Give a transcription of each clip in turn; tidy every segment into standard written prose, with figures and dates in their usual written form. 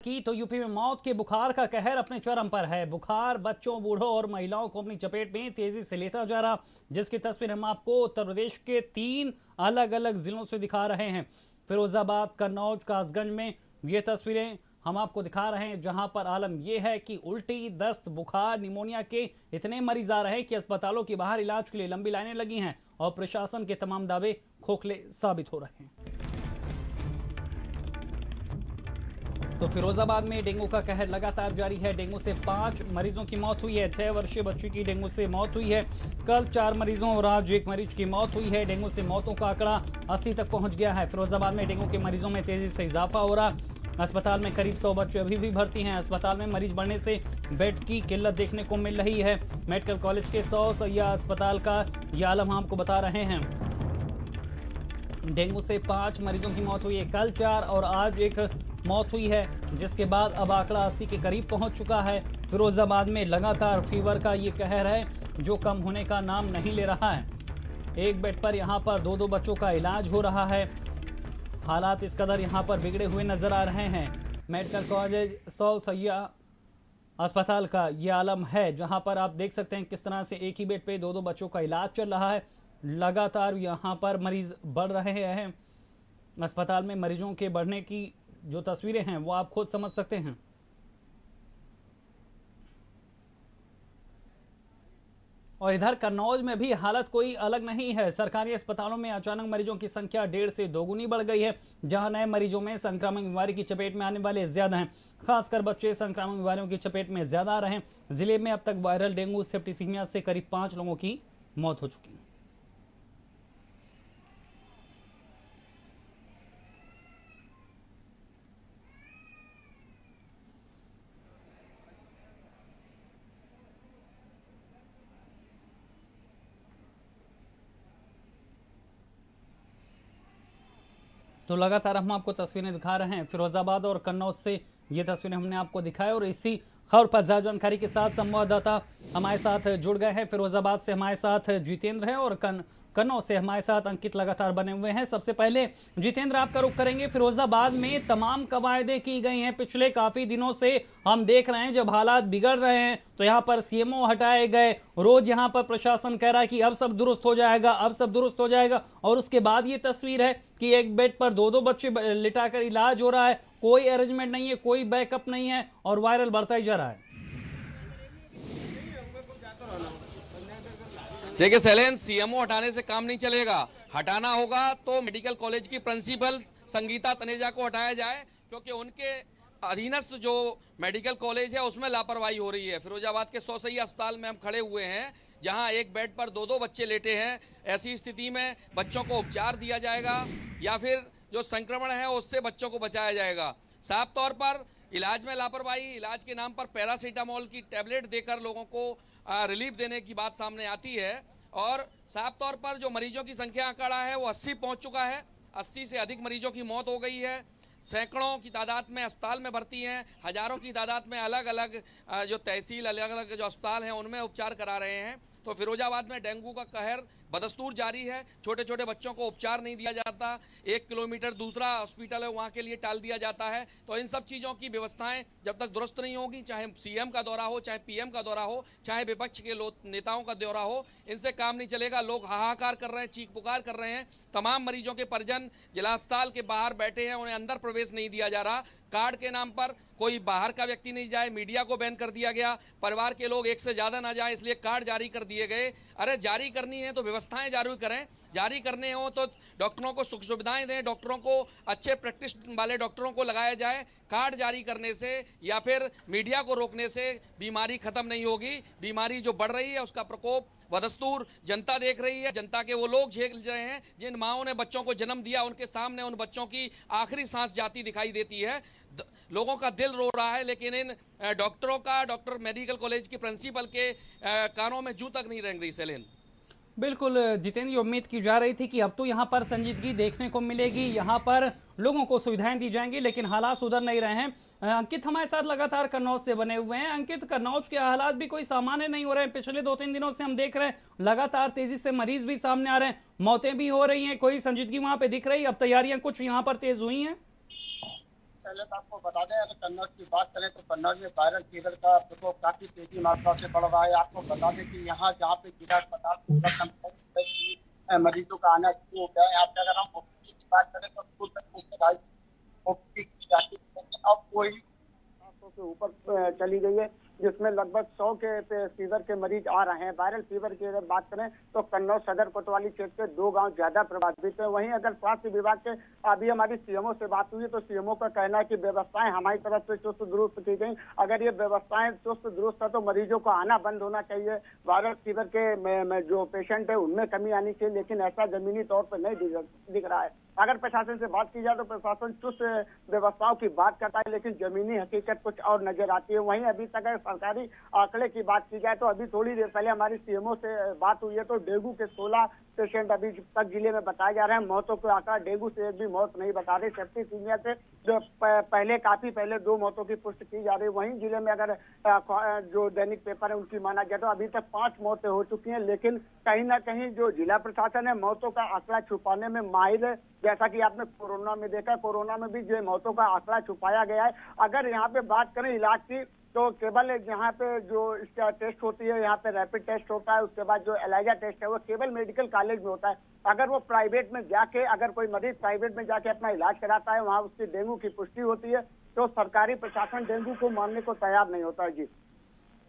की तो यूपी में मौत के बुखार का कहर अपने चरम पर है। बुखार बच्चों, बूढ़ों और महिलाओं को अपनी चपेट में तेजी से लेता जा रहा, जिसकी तस्वीर हम आपको उत्तर प्रदेश के 3 अलग अलग जिलों से दिखा रहे हैं। फिरोजाबाद, कन्नौज, कासगंज में ये तस्वीरें हम आपको दिखा रहे हैं, जहां पर आलम यह है कि उल्टी, दस्त, बुखार, निमोनिया के इतने मरीज आ रहे हैं कि अस्पतालों के बाहर इलाज के लिए लंबी लाइनें लगी हैं और प्रशासन के तमाम दावे खोखले साबित हो रहे हैं। तो फिरोजाबाद में डेंगू का कहर लगातार जारी है। डेंगू से 5 मरीजों की मौत हुई है। 6 वर्षीय बच्ची की डेंगू से मौत हुई है। कल 4 मरीजों और आज 1 मरीज की मौत हुई है। डेंगू से मौतों का आंकड़ा 80 तक पहुंच गया है। फिरोजाबाद में डेंगू के मरीजों में तेजी से इजाफा हो रहा। अस्पताल में करीब 100 बच्चे अभी भी भर्ती हैं। अस्पताल में मरीज बढ़ने से बेड की किल्लत देखने को मिल रही है। मेडिकल कॉलेज के 100 सैया अस्पताल का यह आलम हम आपको बता रहे हैं। डेंगू से 5 मरीजों की मौत हुई है। कल 4 और आज 1 मौत हुई है, जिसके बाद अब आंकड़ा 80 के करीब पहुंच चुका है। फिरोजाबाद में लगातार फीवर का ये कहर है, जो कम होने का नाम नहीं ले रहा है। एक बेड पर यहां पर 2-2 बच्चों का इलाज हो रहा है। हालात इस कदर यहां पर बिगड़े हुए नजर आ रहे हैं। मेडिकल कॉलेज 100 सैया अस्पताल का ये आलम है, जहां पर आप देख सकते हैं किस तरह से एक ही बेड पे 2-2 बच्चों का इलाज चल रहा है। लगातार यहां पर मरीज बढ़ रहे हैं। अस्पताल में मरीजों के बढ़ने की जो तस्वीरें हैं वो आप खुद समझ सकते हैं। और इधर कन्नौज में भी हालत कोई अलग नहीं है। सरकारी अस्पतालों में अचानक मरीजों की संख्या 1.5 से दोगुनी बढ़ गई है, जहां नए मरीजों में संक्रामक बीमारी की चपेट में आने वाले ज्यादा हैं। खासकर बच्चे संक्रामक बीमारियों की चपेट में ज्यादा आ रहे हैं। जिले में अब तक वायरल डेंगू सेप्टिसीमिया से करीब 5 लोगों की मौत हो चुकी है। तो लगातार हम आपको तस्वीरें दिखा रहे हैं फिरोजाबाद और कन्नौज से। ये तस्वीरें हमने आपको दिखाई और इसी खबर पर ज्यादा जानकारी के साथ संवाददाता हमारे साथ जुड़ गए हैं। फिरोजाबाद से हमारे साथ जितेंद्र है और कन्नौज से हमारे साथ अंकित लगातार बने हुए हैं। सबसे पहले जितेंद्र, आपका रुख करेंगे। फिरोजाबाद में तमाम कवायदे की गई हैं। पिछले काफी दिनों से हम देख रहे हैं, जब हालात बिगड़ रहे हैं तो यहाँ पर सीएमओ हटाए गए। रोज यहाँ पर प्रशासन कह रहा है कि अब सब दुरुस्त हो जाएगा, अब सब दुरुस्त हो जाएगा, और उसके बाद ये तस्वीर है कि एक बेड पर 2-2 बच्चे लिटाकर इलाज हो रहा है। कोई अरेंजमेंट नहीं है, कोई बैकअप नहीं है और वायरल बढ़ता ही जा रहा है। देखिए शैलेंद्र, सीएमओ हटाने से काम नहीं चलेगा। हटाना होगा तो मेडिकल कॉलेज की प्रिंसिपल संगीता तनेजा को हटाया जाए, क्योंकि उनके अधीनस्थ जो मेडिकल कॉलेज है उसमें लापरवाही हो रही है। फिरोजाबाद के 100 सैया अस्पताल में हम खड़े हुए हैं, जहां एक बेड पर 2-2 बच्चे लेटे हैं। ऐसी स्थिति में बच्चों को उपचार दिया जाएगा या फिर जो संक्रमण है उससे बच्चों को बचाया जाएगा। साफ तौर पर इलाज में लापरवाही, इलाज के नाम पर पैरासीटामोल की टैबलेट देकर लोगों को रिलीफ देने की बात सामने आती है। और साफ तौर पर जो मरीजों की संख्या आंकड़ा है वो 80 पहुंच चुका है। 80 से अधिक मरीजों की मौत हो गई है। सैकड़ों की तादाद में अस्पताल में भर्ती हैं। हजारों की तादाद में अलग अलग जो तहसील, अलग अलग जो अस्पताल हैं उनमें उपचार करा रहे हैं। तो फिरोजाबाद में डेंगू का कहर बदस्तूर जारी है। छोटे छोटे बच्चों को उपचार नहीं दिया जाता। 1 किलोमीटर दूसरा हॉस्पिटल है, वहाँ के लिए टाल दिया जाता है। तो इन सब चीज़ों की व्यवस्थाएं जब तक दुरुस्त नहीं होगी, चाहे सीएम का दौरा हो, चाहे पीएम का दौरा हो, चाहे विपक्ष के नेताओं का दौरा हो, इनसे काम नहीं चलेगा। लोग हाहाकार कर रहे हैं, चीख पुकार कर रहे हैं। तमाम मरीजों के परिजन जिला अस्पताल के बाहर बैठे हैं, उन्हें अंदर प्रवेश नहीं दिया जा रहा। कार्ड के नाम पर कोई बाहर का व्यक्ति नहीं जाए। मीडिया को बैन कर दिया गया। परिवार के लोग एक से ज्यादा ना जाए, इसलिए कार्ड जारी कर दिए गए। अरे जारी करनी है तो व्यवस्थाएं जारी करें। जारी करने हो तो डॉक्टरों को सुख सुविधाएं दें, डॉक्टरों को अच्छे प्रैक्टिस वाले डॉक्टरों को लगाया जाए। कार्ड जारी करने से या फिर मीडिया को रोकने से बीमारी खत्म नहीं होगी। बीमारी जो बढ़ रही है उसका प्रकोप बदस्तूर जनता देख रही है। जनता के वो लोग झेल रहे हैं जिन माओं ने बच्चों को जन्म दिया, उनके सामने उन बच्चों की आखिरी सांस जाती दिखाई देती है। लोगों का दिल रो रहा है, लेकिन इन डॉक्टरों का, डॉक्टर मेडिकल कॉलेज की प्रिंसिपल के कानों में जू तक नहीं रेंग रही। सैलेन, बिल्कुल जितेंद्र, ये उम्मीद की जा रही थी कि अब तो यहाँ पर संजीदगी देखने को मिलेगी, यहाँ पर लोगों को सुविधाएं दी जाएंगी, लेकिन हालात सुधर नहीं रहे हैं। अंकित हमारे साथ लगातार कन्नौज से बने हुए हैं। अंकित, कन्नौज के हालात भी कोई सामान्य नहीं हो रहे हैं। पिछले 2-3 दिनों से हम देख रहे हैं लगातार तेजी से मरीज भी सामने आ रहे हैं, मौतें भी हो रही हैं, कोई संजीदगी वहां पे दिख रही है। अब तैयारियां कुछ यहाँ पर तेज हुई हैं। शैलेंद्र, आपको बता दें, अगर कन्नौज की बात करें तो कन्नौज में वायरल फीवर का प्रकोप काफी तेजी मात्रा से बढ़ रहा है। आपको बता दें कि यहाँ जहाँ पे जिला अस्पताल मरीजों का आना शुरू हो गया है। यहाँ पे अगर हम ओपीडी की बात करें तो स्कूल तक ओपीडी की जाती है, अब कोई 700 के ऊपर चली गई है, जिसमें लगभग 100 के फीवर के मरीज आ रहे हैं। वायरल फीवर की अगर बात करें तो कन्नौज सदर कोतवाली क्षेत्र के 2 गांव ज्यादा प्रभावित है। वहीं अगर स्वास्थ्य विभाग के अभी हमारी सीएमओ से बात हुई तो सीएमओ का कहना है कि व्यवस्थाएं हमारी तरफ से चुस्त दुरुस्त की गई। अगर ये व्यवस्थाएं चुस्त दुरुस्त है तो मरीजों को आना बंद होना चाहिए। वायरल फीवर के जो पेशेंट है उनमें कमी आनी चाहिए, लेकिन ऐसा जमीनी तौर पर नहीं दिख रहा है। अगर प्रशासन से बात की जाए तो प्रशासन चुस्त व्यवस्थाओं की बात करता है, लेकिन जमीनी हकीकत कुछ और नजर आती है। वहीं अभी तक अगर सरकारी आंकड़े की बात की जाए तो अभी थोड़ी देर पहले हमारी सीएमओ से बात हुई है तो डेंगू के 16 पेशेंट अभी तक जिले में बताए जा रहे हैं। मौतों का आंकड़ा डेंगू से एक भी मौत नहीं बता रही। सेप्टिसीमिया से जो काफी पहले 2 मौतों की पुष्टि की जा रही है। वहीं जिले में अगर जो दैनिक पेपर है उनकी माना जाए तो अभी तक 5 मौतें हो चुकी हैं, लेकिन कहीं ना कहीं जो जिला प्रशासन है मौतों का आंकड़ा छुपाने में माहिर है। जैसा कि आपने कोरोना में देखा, कोरोना में भी जो मौतों का आंकड़ा छुपाया गया है। अगर यहाँ पे बात करें इलाज की तो केवल यहाँ पे जो इसका टेस्ट होती है, यहाँ पे रैपिड टेस्ट होता है, उसके बाद जो एलाइजा टेस्ट है वो केवल मेडिकल कॉलेज में होता है। अगर वो प्राइवेट में जाके अगर कोई मरीज प्राइवेट में जाके अपना इलाज कराता है, वहाँ उसकी डेंगू की पुष्टि होती है, तो सरकारी प्रशासन डेंगू को मानने को तैयार नहीं होता है। जी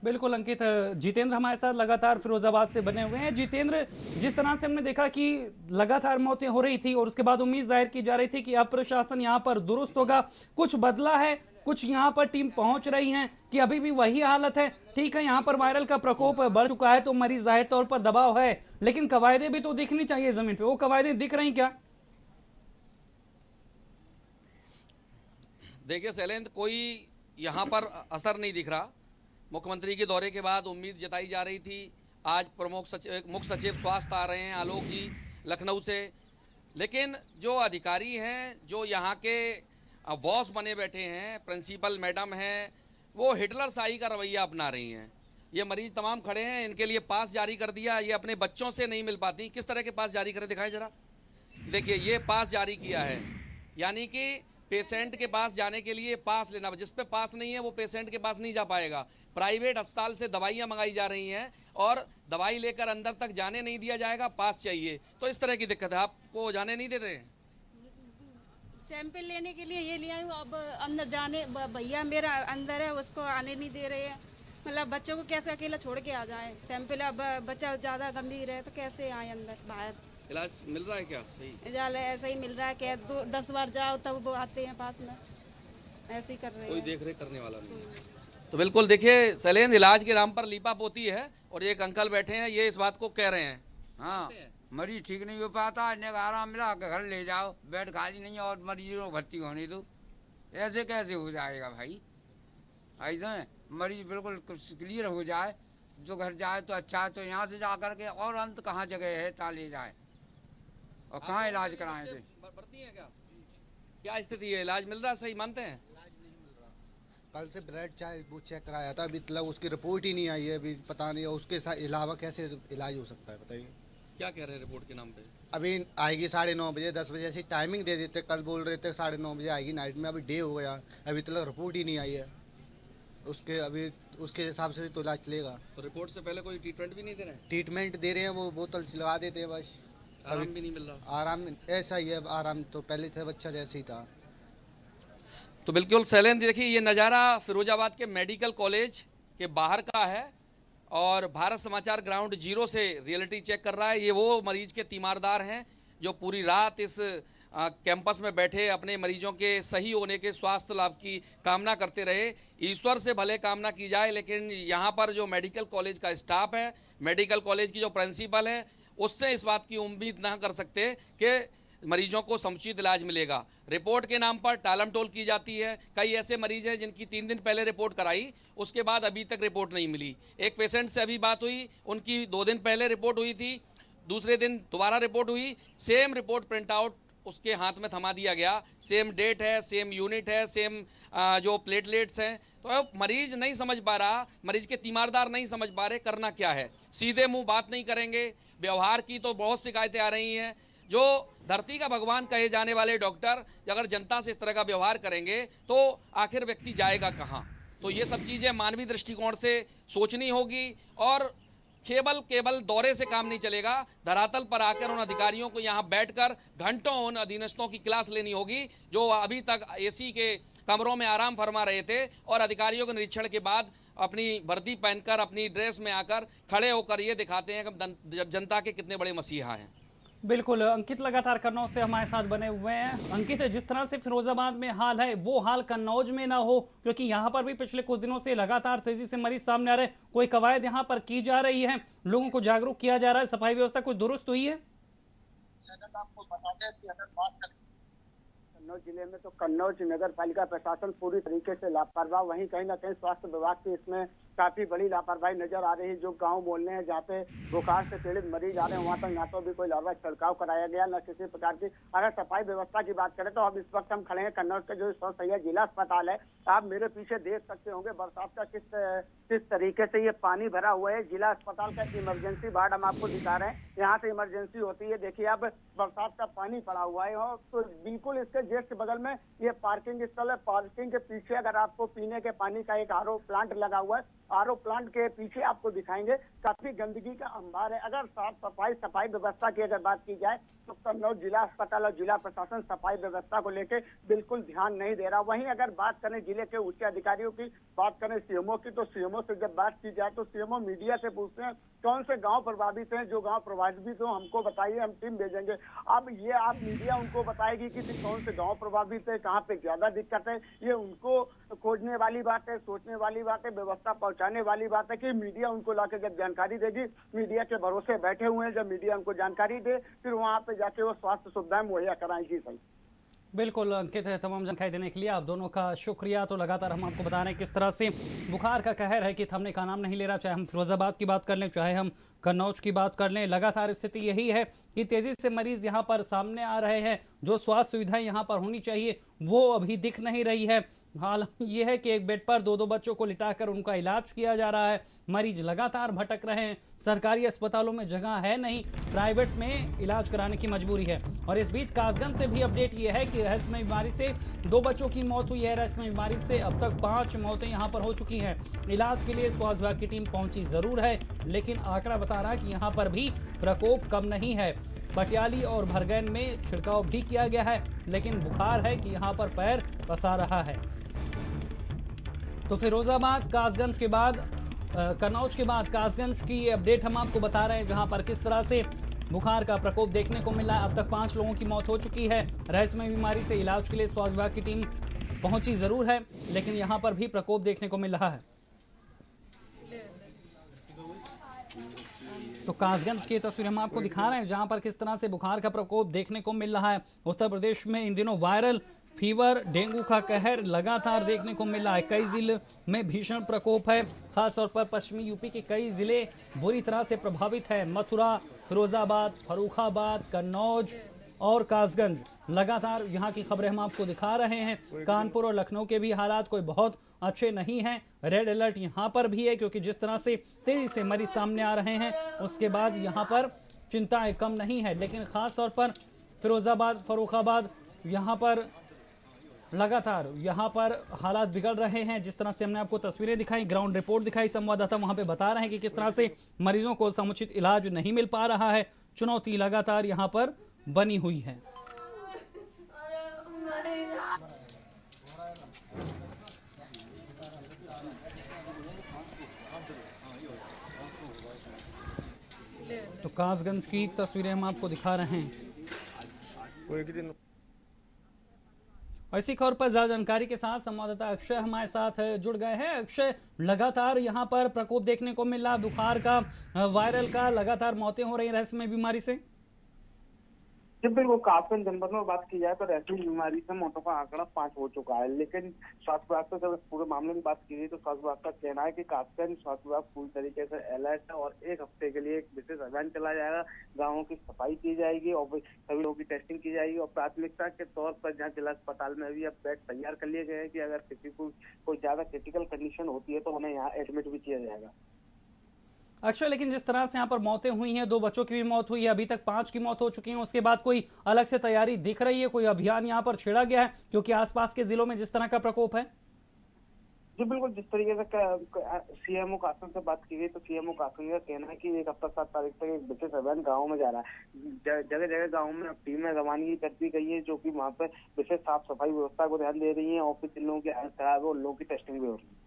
बिल्कुल अंकित, जितेंद्र हमारे साथ लगातार फिरोजाबाद से बने हुए हैं। जितेंद्र, जिस तरह से हमने देखा कि लगातार मौतें हो रही थी और उसके बाद उम्मीद जाहिर की जा रही थी कि अब प्रशासन यहाँ पर दुरुस्त होगा, कुछ बदला है? कुछ यहाँ पर टीम पहुंच रही हैं कि अभी भी वही हालत है? ठीक है, यहाँ पर वायरल का प्रकोप बढ़ चुका है तो मरीज जाहिर तौर पर दबाव है, लेकिन कवायदे भी तो दिखनी चाहिए जमीन पे। वो कवायदे दिख रही क्या? देखिए शैलेंद्र, कोई यहाँ पर असर नहीं दिख रहा। मुख्यमंत्री के दौरे के बाद उम्मीद जताई जा रही थी। आज मुख्य सचिव स्वास्थ्य आ रहे हैं आलोक जी लखनऊ से, लेकिन जो अधिकारी हैं, जो यहाँ के बॉस बने बैठे हैं, प्रिंसिपल मैडम हैं, वो हिटलर शाही का रवैया अपना रही हैं। ये मरीज तमाम खड़े हैं, इनके लिए पास जारी कर दिया। ये अपने बच्चों से नहीं मिल पाती। किस तरह के पास जारी करें, दिखाएं जरा। देखिए ये पास जारी किया है, यानी कि पेशेंट के पास जाने के लिए पास लेना। जिस पे पास नहीं है वो पेशेंट के पास नहीं जा पाएगा। प्राइवेट अस्पताल से दवाइयां मंगाई जा रही हैं और दवाई लेकर अंदर तक जाने नहीं दिया जाएगा, पास चाहिए। तो इस तरह की दिक्कत है। आपको जाने नहीं दे रहे हैं? सैंपल लेने के लिए ये ले आई हूँ, अब अंदर जाने भैया मेरा अंदर है, उसको आने नहीं दे रहे हैं। मतलब बच्चों को कैसे अकेला छोड़ के आ जाए? सैंपल अब बच्चा ज़्यादा गंभीर है तो कैसे आए अंदर? बाहर इलाज मिल रहा है क्या? सही इलाज ऐसा ही मिल रहा है कि 10 बार जाओ तब वो आते हैं पास में, ऐसे ही कर रहे हैं। कोई देख रेख करने वाला नहीं है। तो बिल्कुल देखिए शैलेंद्र, इलाज के नाम पर लीपा पोती है और एक अंकल बैठे हैं, ये इस बात को कह रहे हैं। हाँ, मरीज ठीक नहीं हो पाता, इन्हें आराम मिला के घर ले जाओ, बेड खाली नहीं है और मरीजों को भर्ती होने दो। ऐसे कैसे हो जाएगा भाई? ऐसे मरीज बिल्कुल क्लियर हो जाए, जो घर जाए तो अच्छा है। तो यहाँ से जा करके और अंत कहाँ जगह है ता ले जाए और कहाँ इलाज कराएं थे? भर्ती है क्या स्थिति है? इलाज मिल रहा है? सही मानते हैं? कल से ब्लड वो चेक कराया था, अभी मतलब उसकी रिपोर्ट ही नहीं आई है। अभी पता नहीं उसके अलावा कैसे इलाज हो सकता है, बताइए। क्या कह रहे हैं रिपोर्ट के नाम पे? अभी आएगी 9:30 बजे, 10 बजे ऐसी टाइमिंग दे देते। कल बोल रहे थे 9:30 बजे आएगी नाइट में, अभी डे हो गया, अभी तक रिपोर्ट ही नहीं आई है उसके। अभी उसके हिसाब से तो इलाज चलेगा। तो रिपोर्ट से पहले कोई ट्रीटमेंट भी नहीं दे रहे हैं? ट्रीटमेंट दे रहे हैं, वो बोतल लगा देते हैं बस। आराम भी नहीं मिल रहा? आराम ऐसा ही है, आराम तो पहले था, बच्चा जैसे ही था। तो बिल्कुल शैलेंद्र, देखिए ये नज़ारा फिरोजाबाद के मेडिकल कॉलेज के बाहर का है और भारत समाचार ग्राउंड 0 से रियलिटी चेक कर रहा है। ये वो मरीज के तीमारदार हैं जो पूरी रात इस कैंपस में बैठे अपने मरीजों के सही होने के, स्वास्थ्य लाभ की कामना करते रहे। ईश्वर से भले कामना की जाए, लेकिन यहाँ पर जो मेडिकल कॉलेज का स्टाफ है, मेडिकल कॉलेज की जो प्रिंसिपल है, उससे इस बात की उम्मीद ना कर सकते कि मरीजों को समुचित इलाज मिलेगा। रिपोर्ट के नाम पर टालम टोल की जाती है। कई ऐसे मरीज हैं जिनकी 3 दिन पहले रिपोर्ट कराई, उसके बाद अभी तक रिपोर्ट नहीं मिली। एक पेशेंट से अभी बात हुई, उनकी 2 दिन पहले रिपोर्ट हुई थी, दूसरे दिन दोबारा रिपोर्ट हुई, सेम रिपोर्ट प्रिंट आउट उसके हाथ में थमा दिया गया। सेम डेट है, सेम यूनिट है, सेम जो प्लेटलेट्स हैं। तो मरीज नहीं समझ पा रहा, मरीज के तीमारदार नहीं समझ पा रहे करना क्या है। सीधे मुंह बात नहीं करेंगे। व्यवहार की तो बहुत शिकायतें आ रही हैं। जो धरती का भगवान कहे जाने वाले डॉक्टर अगर जनता से इस तरह का व्यवहार करेंगे तो आखिर व्यक्ति जाएगा कहाँ। तो ये सब चीज़ें मानवीय दृष्टिकोण से सोचनी होगी और केवल दौरे से काम नहीं चलेगा। धरातल पर आकर उन अधिकारियों को यहाँ बैठकर घंटों उन अधीनस्थों की क्लास लेनी होगी जो अभी तक एसी के कमरों में आराम फरमा रहे थे और अधिकारियों के निरीक्षण के बाद अपनी वर्दी पहनकर अपनी ड्रेस में आकर खड़े होकर ये दिखाते हैं कि जनता के कितने बड़े मसीहा हैं। बिल्कुल, अंकित लगातार कन्नौज से हमारे साथ बने हुए हैं। अंकित, जिस तरह से फिरोजाबाद में हाल है वो हाल कन्नौज में ना हो, क्योंकि यहाँ पर भी पिछले कुछ दिनों से लगातार तेजी से मरीज सामने आ रहे हैं। कोई कवायद यहाँ पर की जा रही है, लोगों को जागरूक किया जा रहा है, सफाई व्यवस्था कुछ दुरुस्त हुई है? आपको बता दें कि अगर बात करें कन्नौज जिले में तो कन्नौज नगर पालिका प्रशासन पूरी तरीके से लापरवाह, वहीं कहीं ना कहीं स्वास्थ्य विभाग की इसमें काफी बड़ी लापरवाही नजर आ रही है। जो गांव मोहल्ले हैं जहाँ पे बुखार से पीड़ित मरीज आ रहे हैं वहां तक ना तो भी कोई लावा छिड़काव कराया गया, न किसी प्रकार की। अगर सफाई व्यवस्था की बात करें तो अब इस वक्त हम खड़े हैं कन्नौज के जो सैयद जिला अस्पताल है। आप मेरे पीछे देख सकते होंगे बरसात का किस तरीके से ये पानी भरा हुआ है। जिला अस्पताल का इमरजेंसी वार्ड हम आपको दिखा रहे हैं, यहाँ से इमरजेंसी होती है। देखिए अब बरसात का पानी पड़ा हुआ है और तो बिल्कुल इसके जस्ट बगल में ये पार्किंग स्थल है। पार्किंग के पीछे अगर आपको पीने के पानी का एक आरओ प्लांट लगा हुआ है, आरओ प्लांट के पीछे आपको दिखाएंगे काफी गंदगी का अंबार है। अगर साफ सफाई व्यवस्था की अगर बात की जाए तो कन्नौज जिला अस्पताल और जिला प्रशासन सफाई व्यवस्था को लेकर बिल्कुल ध्यान नहीं दे रहा। वहीं अगर बात करें जिले के उच्च अधिकारियों की, बात करें सीएमओ की, तो सीएमओ से जब बात की जाए तो सीएमओ मीडिया से पूछते हैं कौन से गांव प्रभावित हैं। जो गांव प्रभावित हो हमको बताइए, हम टीम भेजेंगे। अब ये आप मीडिया उनको बताएगी कि कौन से गांव प्रभावित है, कहाँ पे ज्यादा दिक्कत है, ये उनको खोजने वाली बात है, सोचने वाली बात है, व्यवस्था पहुंचाने वाली बात है कि मीडिया उनको लाके जब जानकारी देगी। मीडिया के भरोसे बैठे हुए हैं, जब मीडिया उनको जानकारी दे फिर वहां पे जाके वो स्वास्थ्य सुविधाएं मुहैया कराएंगी। सही, बिल्कुल अंकित, तमाम जानकारी देने के लिए आप दोनों का शुक्रिया। तो लगातार हम आपको बता रहे हैं किस तरह से बुखार का कहर है कि थमने का नाम नहीं ले रहा। चाहे हम फिरोजाबाद की बात कर लें, चाहे हम कन्नौज की बात कर लें, लगातार स्थिति यही है कि तेजी से मरीज यहाँ पर सामने आ रहे हैं। जो स्वास्थ्य सुविधाएं यहाँ पर होनी चाहिए वो अभी दिख नहीं रही है। हाल ये है कि एक बेड पर दो बच्चों को लिटाकर उनका इलाज किया जा रहा है। मरीज लगातार भटक रहे हैं, सरकारी अस्पतालों में जगह है नहीं, प्राइवेट में इलाज कराने की मजबूरी है। और इस बीच कासगंज से भी अपडेट ये है कि रहस्यमय बीमारी से 2 बच्चों की मौत हुई है। रहस्यमय बीमारी से अब तक 5 मौतें यहाँ पर हो चुकी हैं। इलाज के लिए स्वास्थ्य विभाग की टीम पहुंची जरूर है, लेकिन आंकड़ा बता रहा है कि यहाँ पर भी प्रकोप कम नहीं है। पटियाली और भरगैन में छिड़काव भी किया गया है, लेकिन बुखार है कि यहाँ पर पैर पसा रहा है। तो फिरोजाबाद कासगंज के बाद कन्नौज के बाद कासगंज की ये अपडेट हम आपको बता रहे हैं, जहां पर किस तरह से बुखार का प्रकोप देखने को मिला है। अब तक 5 लोगों की मौत हो चुकी है। रहस्यमय बीमारी से इलाज के लिए स्वास्थ्य विभाग की टीम पहुंची जरूर है, लेकिन यहां पर भी प्रकोप देखने को मिल रहा है। तो कासगंज की तस्वीर हम आपको दिखा रहे हैं, जहां पर किस तरह से बुखार का प्रकोप देखने को मिल रहा है। उत्तर प्रदेश में इन दिनों वायरल फीवर, डेंगू का कहर लगातार देखने को मिल रहा है। कई जिलों में भीषण प्रकोप है, खासतौर पर पश्चिमी यूपी के कई जिले बुरी तरह से प्रभावित है। मथुरा, फिरोजाबाद, फर्रुखाबाद, कन्नौज और कासगंज, लगातार यहाँ की खबरें हम आपको दिखा रहे हैं। कानपुर और लखनऊ के भी हालात कोई बहुत अच्छे नहीं हैं। रेड अलर्ट यहाँ पर भी है, क्योंकि जिस तरह से तेजी से मरीज सामने आ रहे हैं उसके बाद यहाँ पर चिंताएं कम नहीं है। लेकिन खासतौर पर फिरोजाबाद, फर्रुखाबाद, यहाँ पर लगातार यहाँ पर हालात बिगड़ रहे हैं। जिस तरह से हमने आपको तस्वीरें दिखाई, ग्राउंड रिपोर्ट दिखाई, संवाददाता वहां पे बता रहे हैं कि किस तरह से मरीजों को समुचित इलाज नहीं मिल पा रहा है। चुनौती लगातार यहाँ पर बनी हुई है। तो कासगंज की तस्वीरें हम आपको दिखा रहे हैं। इसी खबर पर ज्यादा जानकारी के साथ संवाददाता अक्षय हमारे साथ जुड़ गए हैं। अक्षय, लगातार यहाँ पर प्रकोप देखने को मिल रहा बुखार का, वायरल का, लगातार मौतें हो रही रहस्यमय बीमारी से। जब बिल्कुल कासगंज जनपद में बात की जाए तो रहस्यमय बीमारी से मौतों का आंकड़ा 5 हो चुका है। लेकिन स्वास्थ्य विभाग से जब इस पूरे मामले में बात की गई तो स्वास्थ्य विभाग का कहना है कि कासगंज स्वास्थ्य विभाग पूरी तरीके से अलर्ट है और 1 हफ्ते के लिए एक विशेष अभियान चलाया जाएगा। गाँवों की सफाई की जाएगी और सभी लोगों की टेस्टिंग की जाएगी। और प्राथमिकता के तौर पर जहाँ जिला अस्पताल में अभी अब बेड तैयार कर लिए गए हैं कि अगर किसी को कोई ज्यादा क्रिटिकल कंडीशन होती है तो उन्हें यहाँ एडमिट भी किया जाएगा। अक्षय, लेकिन जिस तरह से यहाँ पर मौतें हुई हैं, 2 बच्चों की भी मौत हुई है, अभी तक 5 की मौत हो चुकी है, उसके बाद कोई अलग से तैयारी दिख रही है, कोई अभियान यहाँ पर छेड़ा गया है क्योंकि आसपास के जिलों में जिस तरह का प्रकोप है? जी बिल्कुल, जिस तरीके से सीएमओ कासिम से बात की गई तो सीएमओ कासिम का कहना है कि 1 हफ्ता 7 तारीख तक एक विशेष अभियान गाँव में जा रहा है। जगह जगह गाँव में टीमें रवानगी कर दी गई है, जो कि वहाँ पे विशेष साफ सफाई व्यवस्था को ध्यान दे रही है और फिर जिन लोगों की हालत खराब है उन लोगों की टेस्टिंग भी हो रही है।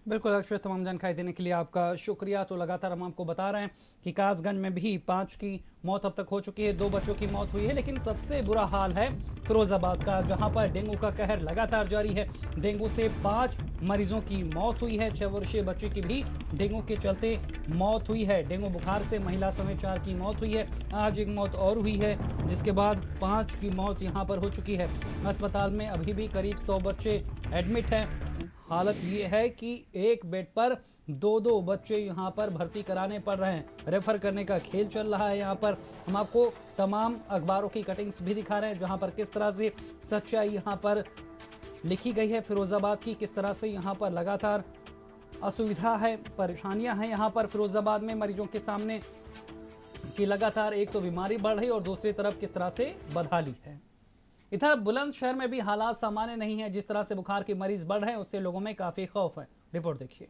बिल्कुल अक्षय, तमाम जानकारी देने के लिए आपका शुक्रिया। तो लगातार हम आपको बता रहे हैं कि कासगंज में भी 5 की मौत अब तक हो चुकी है, 2 बच्चों की मौत हुई है, लेकिन सबसे बुरा हाल है फिरोजाबाद का, जहां पर डेंगू का कहर लगातार जारी है। डेंगू से 5 मरीजों की मौत हुई है, 6 वर्षीय बच्चे की भी डेंगू के चलते मौत हुई है। डेंगू बुखार से महिला समेत 4 की मौत हुई है। आज एक मौत और हुई है, जिसके बाद 5 की मौत यहाँ पर हो चुकी है। अस्पताल में अभी भी करीब 100 बच्चे एडमिट हैं। हालत ये है कि एक बेड पर 2-2 बच्चे यहाँ पर भर्ती कराने पड़ रहे हैं। रेफर करने का खेल चल रहा है। यहाँ पर हम आपको तमाम अखबारों की कटिंग्स भी दिखा रहे हैं, जहाँ पर किस तरह से सच्चाई यहाँ पर लिखी गई है फिरोजाबाद की, किस तरह से यहाँ पर लगातार असुविधा है, परेशानियां हैं यहाँ पर फिरोजाबाद में मरीजों के सामने, कि लगातार एक तो बीमारी बढ़ रही और दूसरी तरफ किस तरह से बदहाली है। इधर बुलंदशहर में भी हालात सामान्य नहीं है। जिस तरह से बुखार के मरीज बढ़ रहे हैं उससे लोगों में काफी खौफ है। रिपोर्ट देखिए।